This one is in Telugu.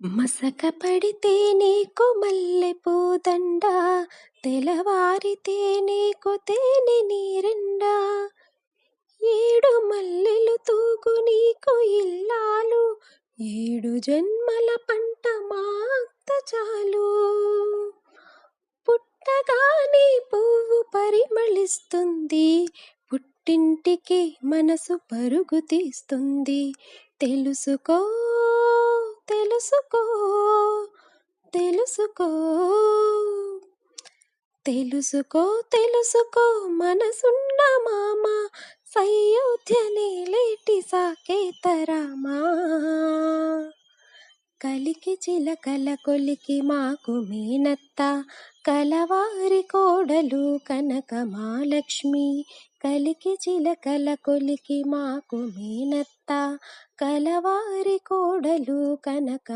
మసక పడితే నీకు మల్లెపూదండ, తెల్లవారితే నీకు తేనె నీరెండ, ఏడు మల్లెలు తూగు నీకు ఇల్లాలు, ఏడు జన్మల పంట మా అత్త చాలు. పుట్టగానే పువ్వు పరిమళిస్తుంది, పుట్టింటికి మనసు పరుగు తీస్తుంది. తెలుసుకో తెలుసుకో తెలుసుకో తెలుసుకో తెలుసుకో మనసున్న మామ, సయోధ్య నేలేటి సాకేతరామా. కలికి చిలకల కొలికి మాకు మేనత్త, కలవారి కోడలు కనక మహాలక్ష్మి. కలికి చిలకల కొలికి మాకు మేనత్త, కలవారి కోడలు కనక